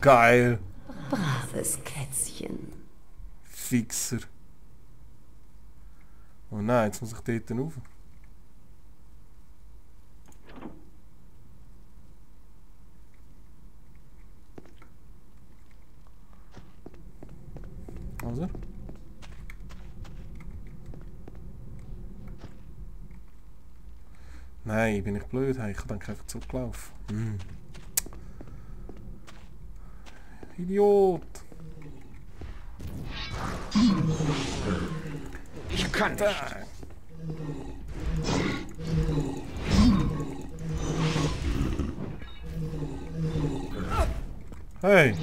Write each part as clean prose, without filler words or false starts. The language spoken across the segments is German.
Geil. Braves Kätzchen. Fixer. Oh nein, jetzt muss ich dort rauf. Also. Nein, bin ich blöd. Ich bin einfach zurückgelaufen. Idiot! Ich kann nicht. Hey!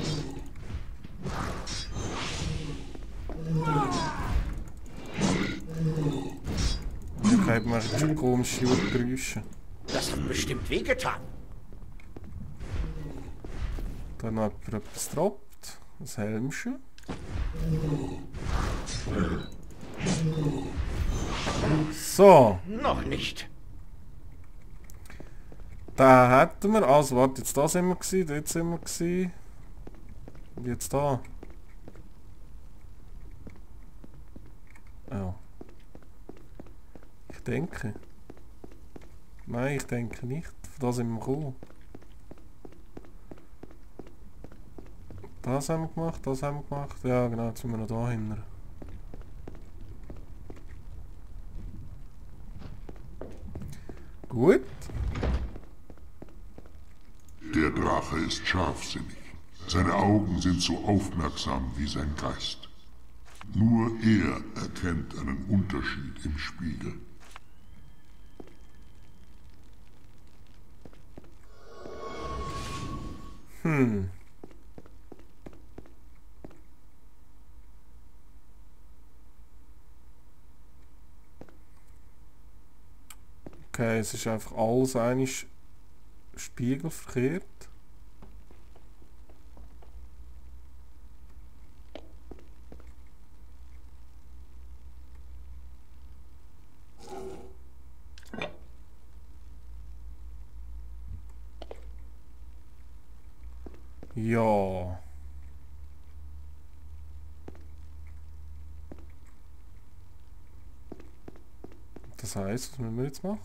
Okay, ich mache schon komische Geräusche. Das hat bestimmt wehgetan. Dann hat er etwas gedroppt. Ein Helmchen. So. Noch nicht. Da hätten wir. Also, warte, jetzt da sind wir gewesen, dort sind wir gewesen. Und jetzt da. Ja. Ich denke. Nein, ich denke nicht. Von da sind wir gekommen. Das haben wir gemacht, das haben wir gemacht. Ja, genau, jetzt sind wir noch da hinten. Gut. Der Drache ist scharfsinnig. Seine Augen sind so aufmerksam wie sein Geist. Nur er erkennt einen Unterschied im Spiegel. Okay, es ist einfach alles eigentlich spiegelverkehrt. Ja. Das heißt, was müssen wir jetzt machen?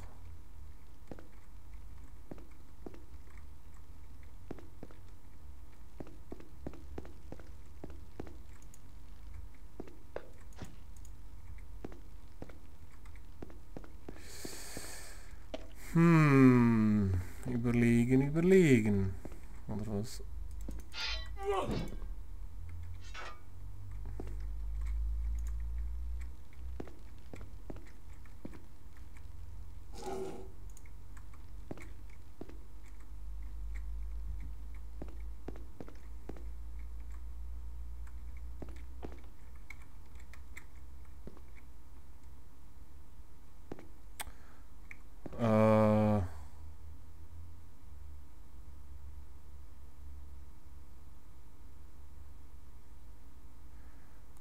Überlegen. Oder was?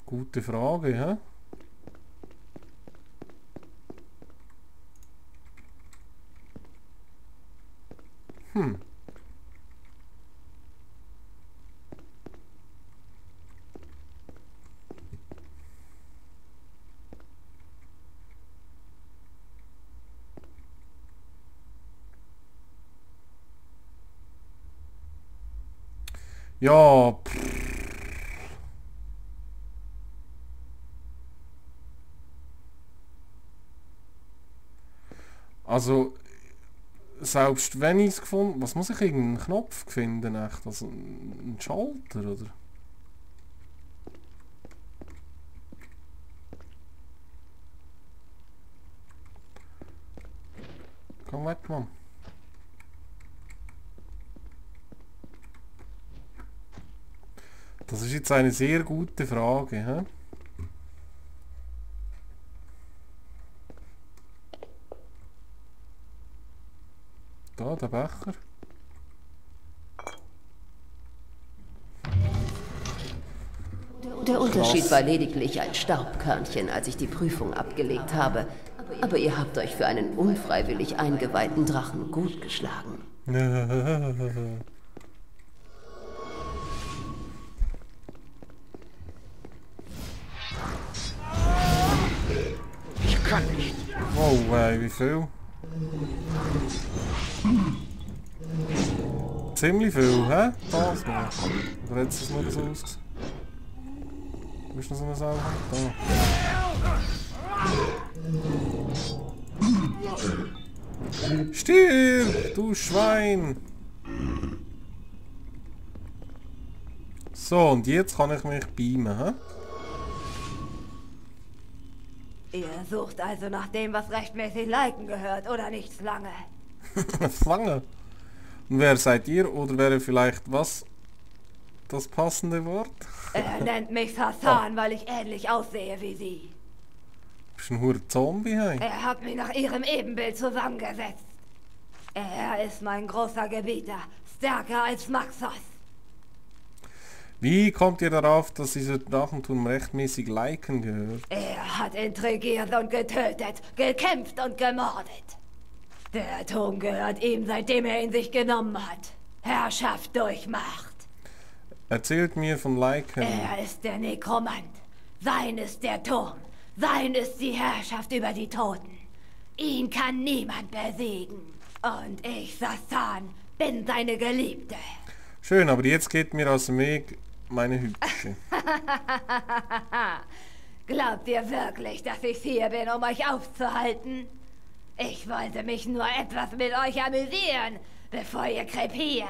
Gute Frage, hä? Ja, also, selbst wenn ich es gefunden... Was muss ich irgendeinen Knopf finden, echt? Also, ein Schalter, oder? Komm weg, Mann. Das ist jetzt eine sehr gute Frage, hä? Da, der Becher. Der Unterschied war lediglich ein Staubkörnchen, als ich die Prüfung abgelegt habe. Aber ihr habt euch für einen unfreiwillig eingeweihten Drachen gut geschlagen. kann nicht. Oh, wie viel? Ziemlich viel, hä? Das noch. Oder hat es nur so ausgesehen? Wo ist noch so eine Sau? Da. Stirb, du Schwein! So, und jetzt kann ich mich beamen, hä? Ihr sucht also nach dem, was rechtmäßig Lycan gehört, oder nichts lange? Lange. Und wer seid ihr? Oder wäre vielleicht was das passende Wort? Er nennt mich Hassan, weil ich ähnlich aussehe wie sie. Bist du ein hure Zombie, hey? Er hat mich nach ihrem Ebenbild zusammengesetzt. Er ist mein großer Gebieter, stärker als Maxos. Wie kommt ihr darauf, dass dieser Drachenturm rechtmäßig Lycan gehört? Er hat intrigiert und getötet, gekämpft und gemordet. Der Turm gehört ihm, seitdem er ihn sich genommen hat. Herrschaft durch Macht. Erzählt mir von Lycan. Er ist der Nekromant. Sein ist der Turm. Sein ist die Herrschaft über die Toten. Ihn kann niemand besiegen. Und ich, Sassan, bin seine Geliebte. Schön, aber jetzt geht mir aus dem Weg meine Hübsche. Glaubt ihr wirklich, dass ich hier bin, um euch aufzuhalten? Ich wollte mich nur etwas mit euch amüsieren, bevor ihr krepiert.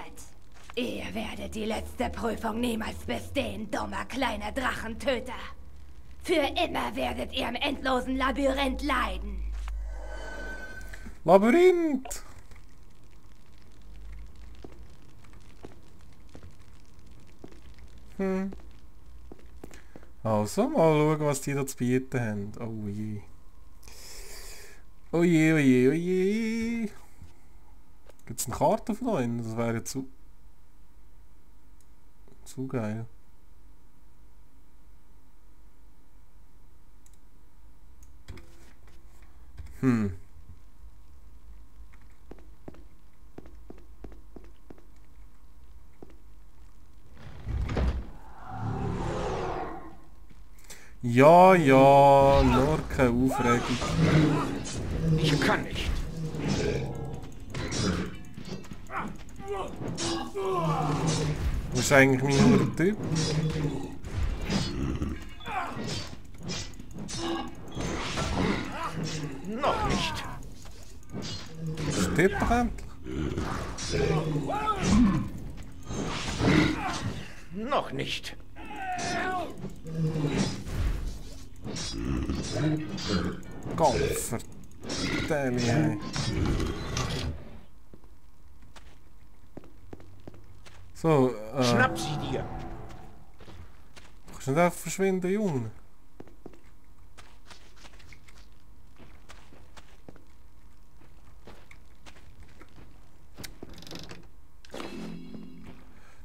Ihr werdet die letzte Prüfung niemals bestehen, dummer kleiner Drachentöter. Für immer werdet ihr im endlosen Labyrinth leiden. Labyrinth! Also, mal schauen, was die da zu bieten haben. Oh je. Oh je, oh je, oh je. Gibt es eine Karte von euch? Das wäre zu geil. Ja, ja, nur keine Aufregung. Ich kann nicht. Das ist eigentlich mein guter Typ. Noch nicht. Stirbt doch endlich. Noch nicht. Gottverdammt, hey. So, Schnapp sie dir. Du kannst nicht einfach verschwinden, Junge.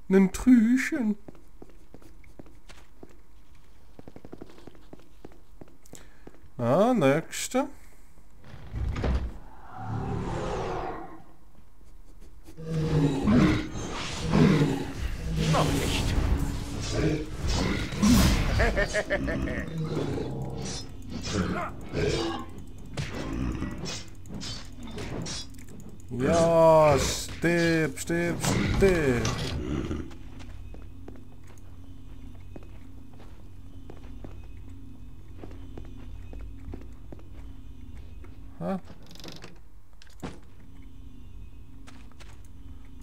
Nen Trüchen. Ah, nächste. Noch nicht. Ja, stirb, stirb, stirb. Ha?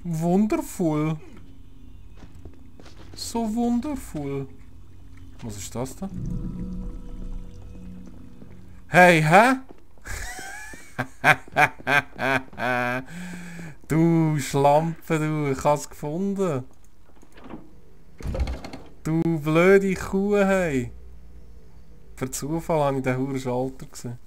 Wundervoll. So wundervoll. Was ist das da? Hey, hä? Du Schlampe, du, ich hab's gefunden. Du blöde Kuh, hey. Per Zufall habe ich den huren Schalter gesehen.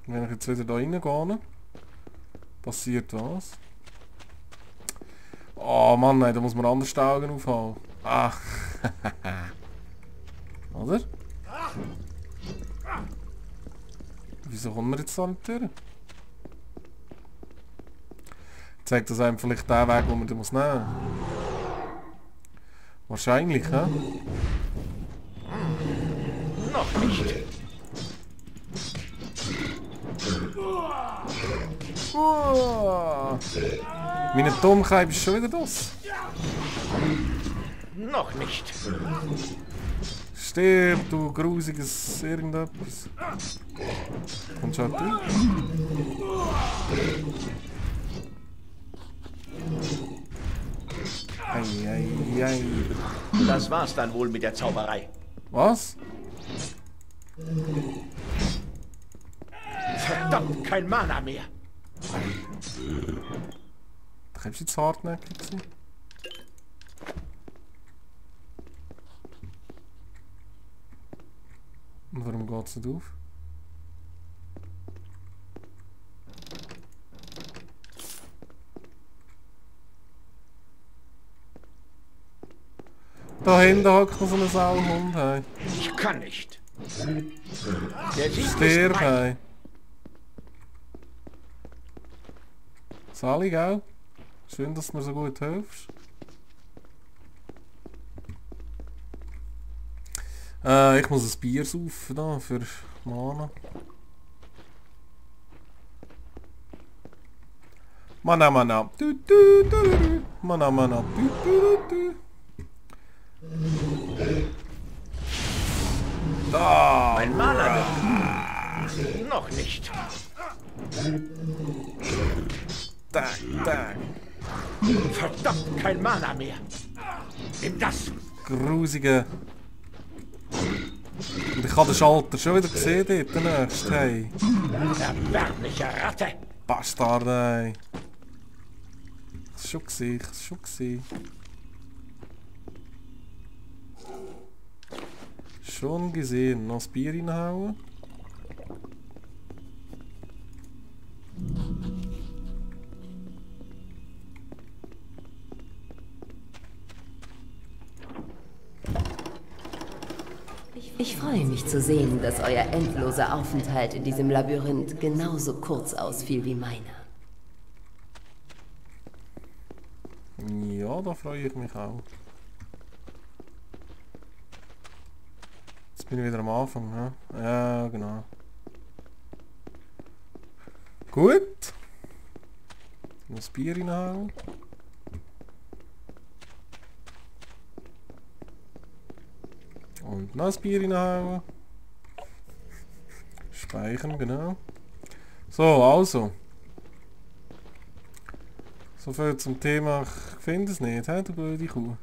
Wenn ich jetzt wieder da reingehe, passiert was? Oh Mann, nein, da muss man anders die Augen aufhalten. Ach. Oder? Wieso kommen wir jetzt da nicht durch? Zeigt das einem vielleicht den Weg, den man nehmen muss. Wahrscheinlich, hä? Noch nicht. Oh. Meine Dummkeit ist schon wieder das. Noch nicht. Stirb, du grusiges irgendetwas. Und schau du. Ei. Das war's dann wohl mit der Zauberei. Was? Verdammt, kein Mana mehr. Da kannst du jetzt hartnäckig sein. Und warum geht's nicht auf? Da hinten hockt noch so ein Sauhund, hey. Ich kann nicht. Der Sieg ist Stirb, mein. hey. Sally, gell? Schön, dass du mir so gut hilfst. Ich muss ein Bier saufen da für Mana. Mana. Du. Mana. Du. Da! Mein Mana wird. Noch nicht. Da. Verdammt, kein Mana mehr. Nimm das. Grusige. Und ich habe den Schalter schon wieder gesehen dort, der nächste, hey. Erbärmliche Ratte. Bastard, ey. Das ist schon gesehen. Schon gesehen. Noch das Bier reinhauen. Ich freue mich zu sehen, dass euer endloser Aufenthalt in diesem Labyrinth genauso kurz ausfiel wie meiner. Ja, da freue ich mich auch. Jetzt bin ich wieder am Anfang, ne? Ja, genau. Gut. Noch das Bier reinhauen. Und noch das Bier reinhauen. Speichern, genau. So, also. So viel zum Thema, ich finde es nicht, hä, du blöde Kuh.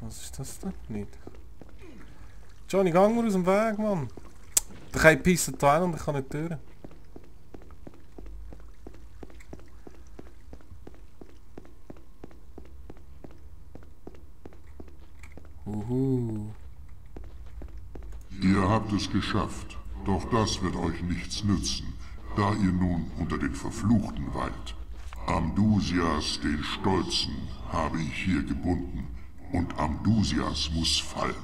Was ist das denn? Nicht. Johnny, gang mal aus dem Weg, Mann. Da kann ich pissen da und ich kann nicht durch. Ihr habt es geschafft, doch das wird euch nichts nützen, da ihr nun unter den Verfluchten weilt. Amdusias, den Stolzen, habe ich hier gebunden, und Amdusias muss fallen.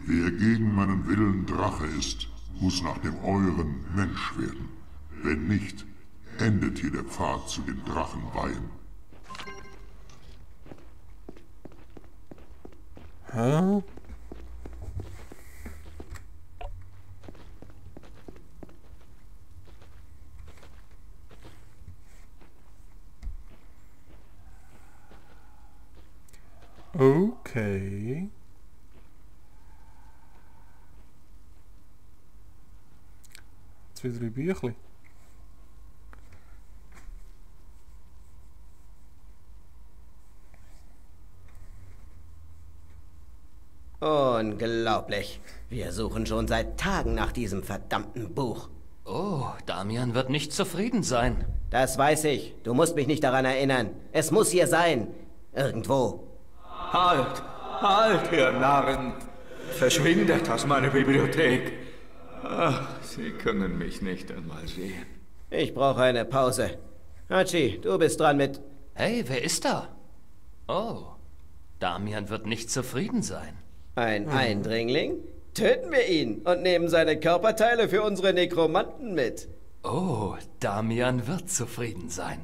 Wer gegen meinen Willen Drache ist, muss nach dem euren Mensch werden. Wenn nicht, endet hier der Pfad zu den Drachenweihen. Hä? Okay. Jetzt wieder ein Büchlein. Unglaublich. Wir suchen schon seit Tagen nach diesem verdammten Buch. Oh, Damian wird nicht zufrieden sein. Das weiß ich. Du musst mich nicht daran erinnern. Es muss hier sein. Irgendwo. Halt, ihr Narren! Verschwindet aus meiner Bibliothek! Ach, Sie können mich nicht einmal sehen. Ich brauche eine Pause. Hachi, du bist dran mit... Hey, wer ist da? Oh, Damian wird nicht zufrieden sein. Ein Eindringling? Töten wir ihn und nehmen seine Körperteile für unsere Nekromanten mit. Oh, Damian wird zufrieden sein.